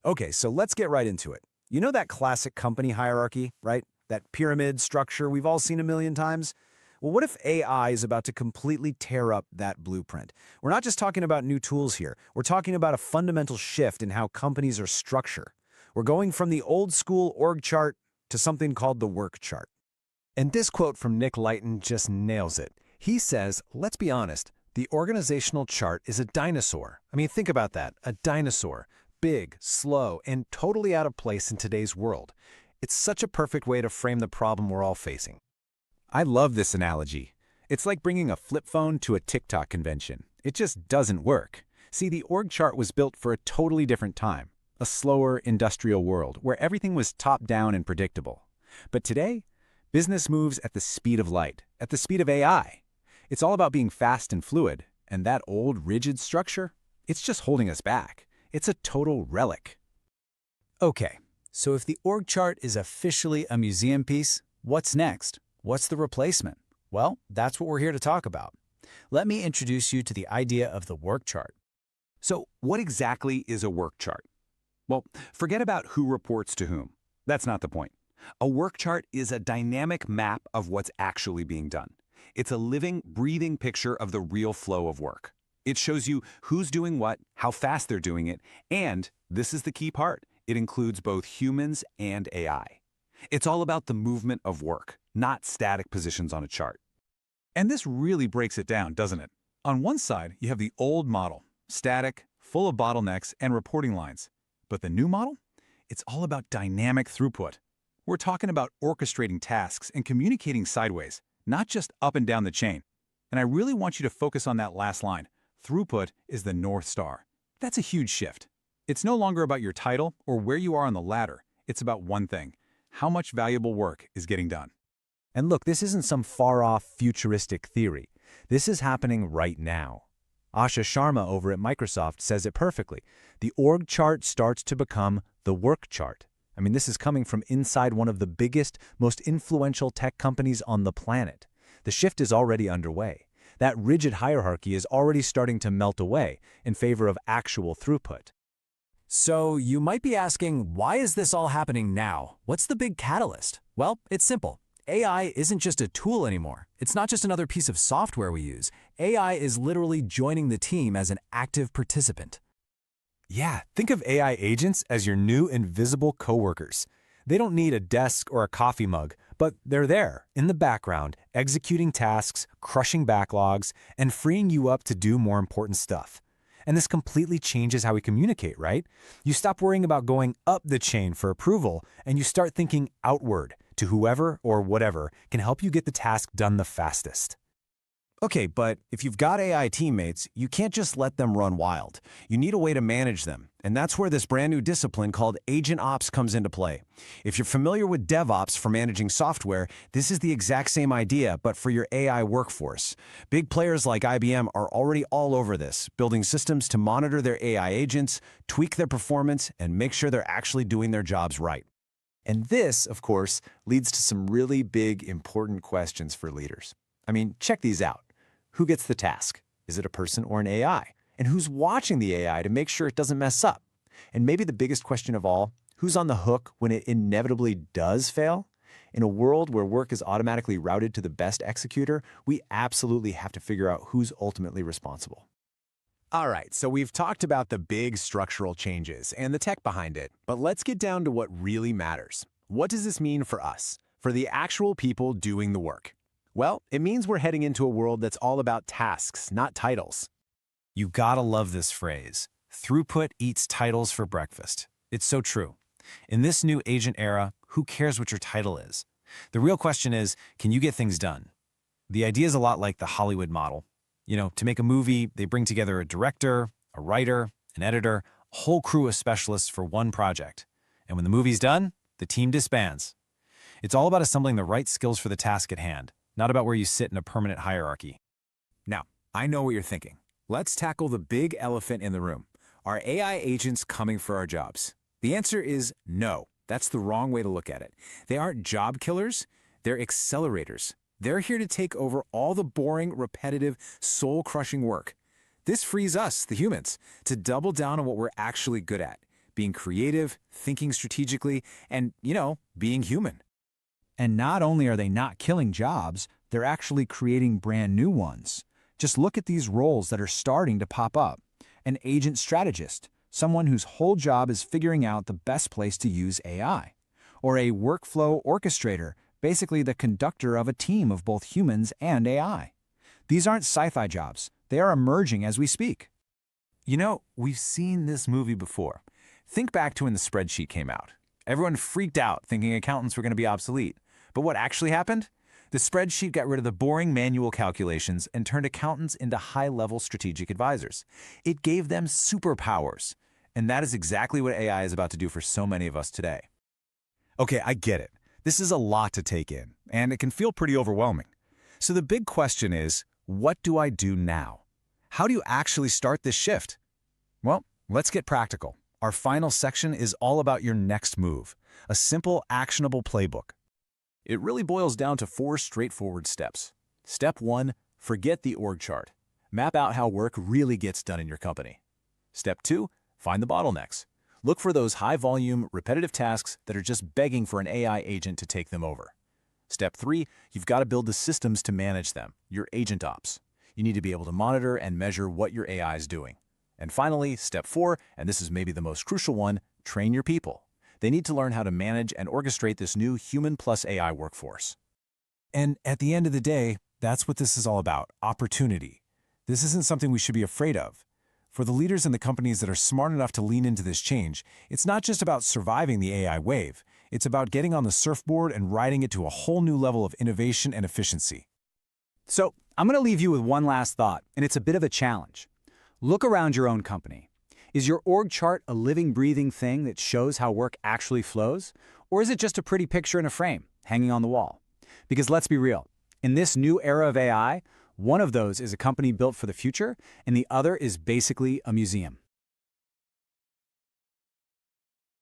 Okay, so let's get right into it. You know that classic company hierarchy, right? That pyramid structure we've all seen a million times? Well, what if AI is about to completely tear up that blueprint? We're not just talking about new tools here. We're talking about a fundamental shift in how companies are structured. We're going from the old school org chart to something called the work chart. And this quote from Nick Lighton just nails it. He says, let's be honest, the organizational chart is a dinosaur. I mean, think about that, a dinosaur. Big, slow, and totally out of place in today's world. It's such a perfect way to frame the problem we're all facing. I love this analogy. It's like bringing a flip phone to a TikTok convention. It just doesn't work. See, the org chart was built for a totally different time, a slower industrial world where everything was top-down and predictable. But today, business moves at the speed of light, at the speed of AI. It's all about being fast and fluid, and that old, rigid structure, it's just holding us back. It's a total relic. Okay, so if the org chart is officially a museum piece, what's next? What's the replacement? Well, that's what we're here to talk about. Let me introduce you to the idea of the work chart. So, what exactly is a work chart? Well, forget about who reports to whom. That's not the point. A work chart is a dynamic map of what's actually being done. It's a living, breathing picture of the real flow of work. It shows you who's doing what, how fast they're doing it, and, this is the key part, it includes both humans and AI. It's all about the movement of work, not static positions on a chart. And this really breaks it down, doesn't it? On one side, you have the old model, static, full of bottlenecks and reporting lines. But the new model? It's all about dynamic throughput. We're talking about orchestrating tasks and communicating sideways, not just up and down the chain. And I really want you to focus on that last line. Throughput is the North Star. That's a huge shift. It's no longer about your title or where you are on the ladder. It's about one thing: how much valuable work is getting done. And look, this isn't some far-off futuristic theory. This is happening right now. Asha Sharma over at Microsoft says it perfectly. The org chart starts to become the work chart. I mean, this is coming from inside one of the biggest, most influential tech companies on the planet. The shift is already underway. That rigid hierarchy is already starting to melt away in favor of actual throughput. So you might be asking, why is this all happening now? What's the big catalyst? Well, it's simple. AI isn't just a tool anymore. It's not just another piece of software we use. AI is literally joining the team as an active participant. Yeah, think of AI agents as your new invisible coworkers. They don't need a desk or a coffee mug, but they're there, in the background, executing tasks, crushing backlogs, and freeing you up to do more important stuff. And this completely changes how we communicate, right? You stop worrying about going up the chain for approval, and you start thinking outward to whoever or whatever can help you get the task done the fastest. Okay, but if you've got AI teammates, you can't just let them run wild. You need a way to manage them, and that's where this brand new discipline called Agent Ops comes into play. If you're familiar with DevOps for managing software, this is the exact same idea, but for your AI workforce. Big players like IBM are already all over this, building systems to monitor their AI agents, tweak their performance, and make sure they're actually doing their jobs right. And this, of course, leads to some really big, important questions for leaders. I mean, check these out. Who gets the task? Is it a person or an AI? And who's watching the AI to make sure it doesn't mess up? And maybe the biggest question of all, who's on the hook when it inevitably does fail? In a world where work is automatically routed to the best executor, we absolutely have to figure out who's ultimately responsible. All right, so we've talked about the big structural changes and the tech behind it, but let's get down to what really matters. What does this mean for us, for the actual people doing the work? Well, it means we're heading into a world that's all about tasks, not titles. You gotta love this phrase. Throughput eats titles for breakfast. It's so true. In this new agent era, who cares what your title is? The real question is, can you get things done? The idea is a lot like the Hollywood model. You know, to make a movie, they bring together a director, a writer, an editor, a whole crew of specialists for one project. And when the movie's done, the team disbands. It's all about assembling the right skills for the task at hand, not about where you sit in a permanent hierarchy. Now, I know what you're thinking. Let's tackle the big elephant in the room. Are AI agents coming for our jobs? The answer is no. That's the wrong way to look at it. They aren't job killers, they're accelerators. They're here to take over all the boring, repetitive, soul-crushing work. This frees us, the humans, to double down on what we're actually good at, being creative, thinking strategically, and, being human. And not only are they not killing jobs, they're actually creating brand new ones. Just look at these roles that are starting to pop up. An agent strategist, someone whose whole job is figuring out the best place to use AI. Or a workflow orchestrator, basically the conductor of a team of both humans and AI. These aren't sci-fi jobs. They are emerging as we speak. We've seen this movie before. Think back to when the spreadsheet came out. Everyone freaked out thinking accountants were going to be obsolete. But what actually happened? The spreadsheet got rid of the boring manual calculations and turned accountants into high-level strategic advisors. It gave them superpowers. And that is exactly what AI is about to do for so many of us today. Okay, I get it. This is a lot to take in, and it can feel pretty overwhelming. So the big question is, what do I do now? How do you actually start this shift? Well, let's get practical. Our final section is all about your next move, a simple, actionable playbook. It really boils down to 4 straightforward steps. Step 1, forget the org chart. Map out how work really gets done in your company. Step 2, find the bottlenecks. Look for those high-volume, repetitive tasks that are just begging for an AI agent to take them over. Step 3, you've got to build the systems to manage them, your agent ops. You need to be able to monitor and measure what your AI is doing. And finally, step 4, and this is maybe the most crucial one, train your people. They need to learn how to manage and orchestrate this new human plus AI workforce. And at the end of the day, that's what this is all about, opportunity. This isn't something we should be afraid of. For the leaders and the companies that are smart enough to lean into this change, it's not just about surviving the AI wave. It's about getting on the surfboard and riding it to a whole new level of innovation and efficiency. So, I'm going to leave you with one last thought, and it's a bit of a challenge. Look around your own company. Is your org chart a living, breathing thing that shows how work actually flows? Or is it just a pretty picture in a frame, hanging on the wall? Because let's be real, in this new era of AI, one of those is a company built for the future, and the other is basically a museum.